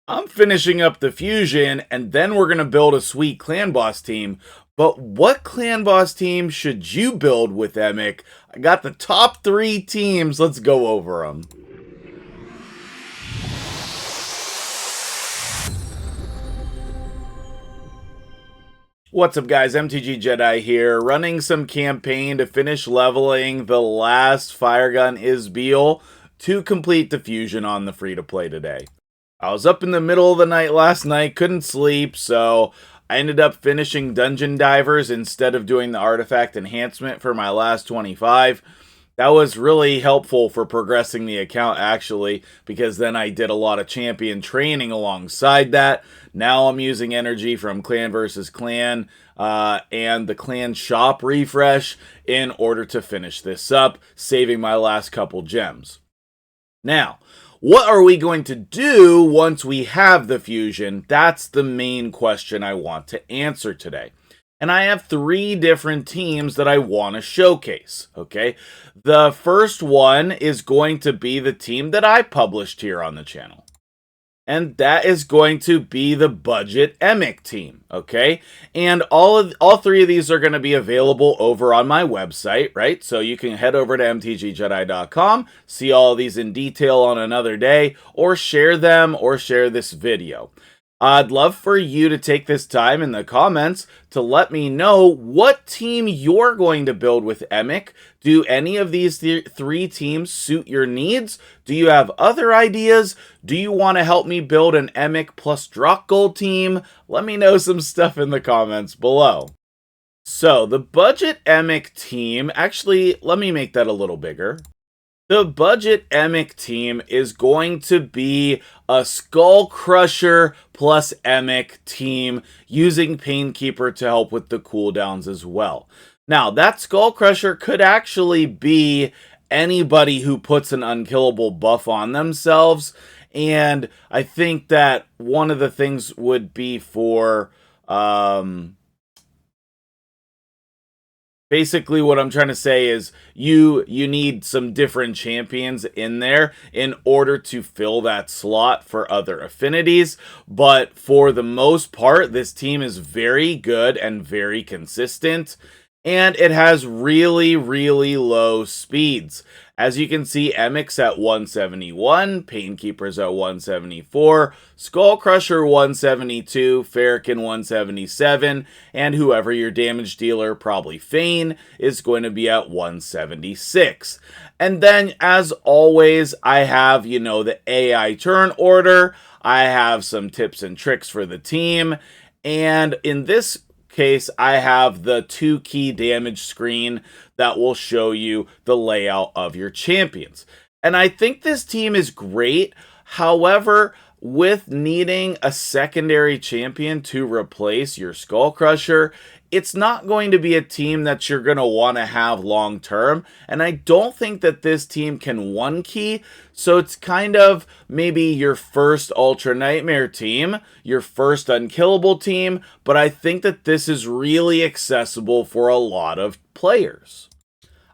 I'm finishing up the fusion, and then we're going to build a sweet clan boss team. But what clan boss team should you build with Emic? I got the top 3 teams. Let's go over them. What's up, guys? MtgJedi here, running some campaign to finish leveling the last fire gun Isbeal to complete the fusion on the free-to-play today. I was up in the middle of the night last night, couldn't sleep, so I ended up finishing Dungeon Divers instead of doing the artifact enhancement for my last 25. That was really helpful for progressing the account, actually, because then I did a lot of champion training alongside that. Now I'm using energy from Clan vs. Clan and the Clan Shop refresh in order to finish this up, saving my last couple gems. Now, what are we going to do once we have the fusion? That's the main question I want to answer today. And I have 3 different teams that I want to showcase, okay? The first one is going to be the team that I published here on the channel. And that is going to be the budget Emic team, okay? And all 3 of these are going to be available over on my website, right? So you can head over to MtgJedi.com, see all of these in detail on another day, or share them, or share this video. I'd love for you to take this time in the comments to let me know what team you're going to build with Emic. Do any of these 3 teams suit your needs? Do you have other ideas? Do you want to help me build an Emic plus Drock Gold team? Let me know some stuff in the comments below. So, the budget Emic team, actually, let me make that a little bigger. The budget Emic team is going to be a Skull Crusher plus Emic team using Painkeeper to help with the cooldowns as well. Now, that Skull Crusher could actually be anybody who puts an unkillable buff on themselves, and I think that one of the things would be for basically, what I'm trying to say is you need some different champions in there in order to fill that slot for other affinities. But for the most part, this team is very good and very consistent. And it has really, really low speeds. As you can see, Emic's at 171, Painkeeper's at 174, Skull Crusher 172, Farrakhan 177, and whoever your damage dealer, probably Fane, is going to be at 176. And then, as always, I have, the AI turn order. I have some tips and tricks for the team. And in this case, I have the 2 key damage screen that will show you the layout of your champions. And I think this team is great. However, with needing a secondary champion to replace your Skull Crusher, it's not going to be a team that you're going to want to have long term. And I don't think that this team can 1-key. So it's kind of maybe your first Ultra Nightmare team, your first unkillable team. But I think that this is really accessible for a lot of players.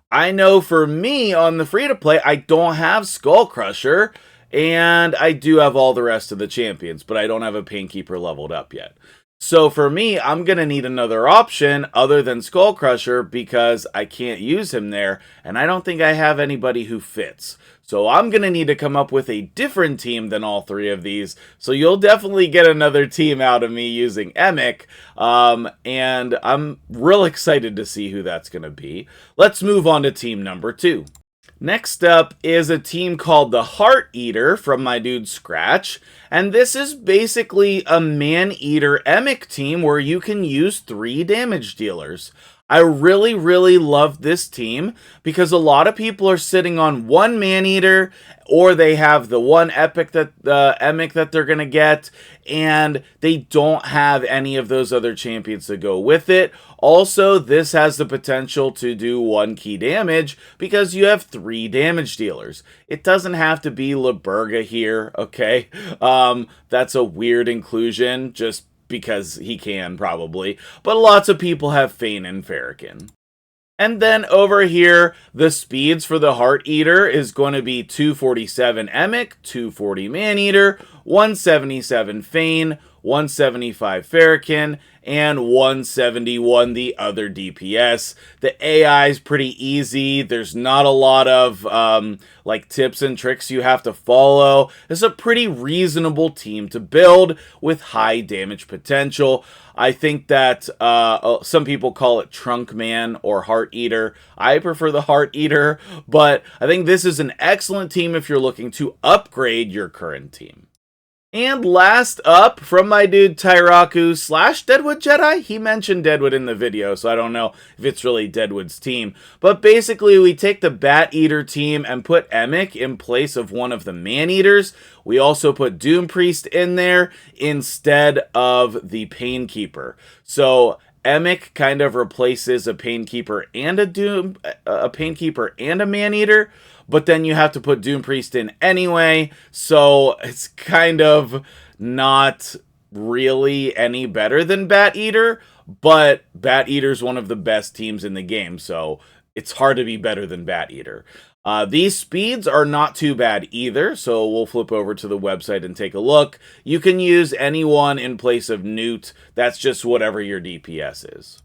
I know for me on the free-to-play, I don't have Skull Crusher. And I do have all the rest of the champions, but I don't have a Painkeeper leveled up yet. So for me, I'm going to need another option other than Skull Crusher because I can't use him there, and I don't think I have anybody who fits. So I'm going to need to come up with a different team than all 3 of these. So you'll definitely get another team out of me using Emic, and I'm real excited to see who that's going to be. Let's move on to team number 2. Next up is a team called the Heart Eater from my dude Scratch, and this is basically a Man-Eater Emic team where you can use 3 damage dealers. I really, really love this team because a lot of people are sitting on 1 Man-Eater, or they have the 1 Emic that they're going to get, and they don't have any of those other champions to go with it. Also, this has the potential to do 1 key damage because you have 3 damage dealers. It doesn't have to be Laberga here, okay? That's a weird inclusion, just because he can, probably. But lots of people have Fane and Farrakhan. And then over here, the speeds for the Heart Eater is going to be 247 Emic, 240 Maneater, 177 Fane, 175 Farrakhan, and 171 the other DPS. The AI is pretty easy. There's not a lot of like tips and tricks you have to follow. It's a pretty reasonable team to build with high damage potential. I think that some people call it Trunk Man or Heart Eater. I prefer the Heart Eater, but I think this is an excellent team if you're looking to upgrade your current team. And last up, from my dude Tyraku / Deadwood Jedi. He mentioned Deadwood in the video, so I don't know if it's really Deadwood's team. But basically, we take the Bateater team and put Emic in place of one of the Maneaters. We also put Doom Priest in there instead of the Painkeeper. So Emic kind of replaces a Painkeeper and a Painkeeper and a Maneater. But then you have to put Doom Priest in anyway, so it's kind of not really any better than Bateater, but Bateater's one of the best teams in the game, so it's hard to be better than Bateater. These speeds are not too bad either, so we'll flip over to the website and take a look. You can use anyone in place of Newt. That's just whatever your DPS is.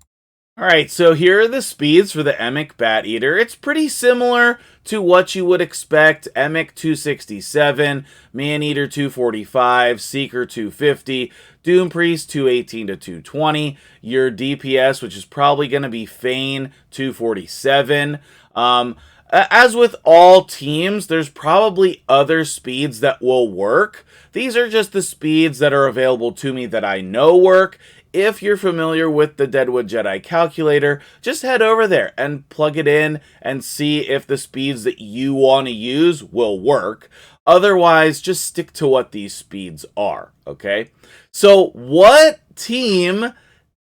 Alright, so here are the speeds for the Emic Bateater. It's pretty similar to what you would expect. Emic 267, Maneater 245, Seeker 250, Doom Priest 218 to 220, your DPS, which is probably going to be Fane 247. As with all teams, there's probably other speeds that will work. These are just the speeds that are available to me that I know work. If you're familiar with the Deadwood Jedi calculator, just head over there and plug it in and see if the speeds that you want to use will work. Otherwise, just stick to what these speeds are, okay? So what team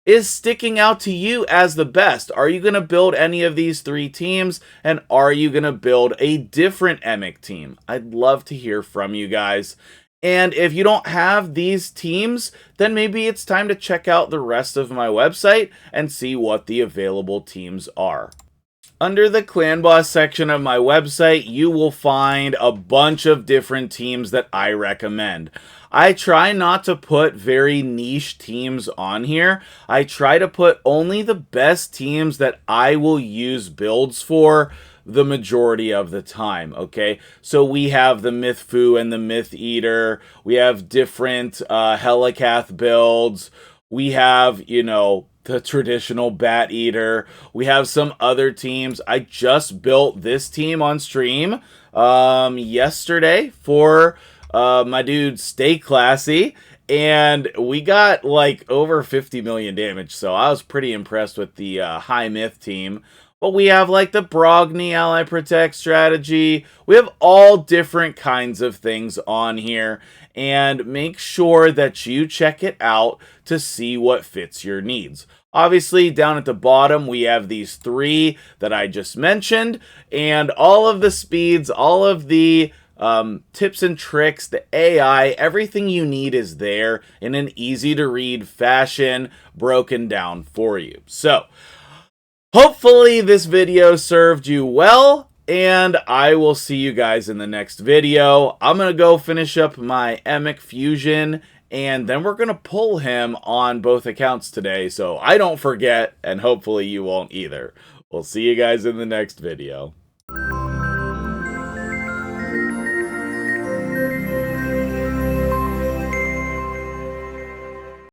is sticking out to you as the best? Are you going to build any of these three teams? And are you going to build a different Emic team? I'd love to hear from you guys. And if you don't have these teams, then maybe it's time to check out the rest of my website and see what the available teams are. Under the Clan Boss section of my website, you will find a bunch of different teams that I recommend. I try not to put very niche teams on here. I try to put only the best teams that I will use builds for the majority of the time, okay? So we have the Mythfu and the Myth Eater. We have different Helicath builds. We have, you know, the traditional Bateater. We have some other teams. I just built this team on stream yesterday for my dude Stay Classy, and we got like over 50 million damage, so I was pretty impressed with the High Myth team. But we have like the Brogni Ally Protect strategy. We have all different kinds of things on here. And make sure that you check it out to see what fits your needs. Obviously, down at the bottom, we have these three that I just mentioned. And all of the speeds, all of the tips and tricks, the AI, everything you need is there in an easy to read fashion, broken down for you. So hopefully this video served you well, and I will see you guys in the next video. I'm going to go finish up my Emic Fusion, and then we're going to pull him on both accounts today, so I don't forget, and hopefully you won't either. We'll see you guys in the next video.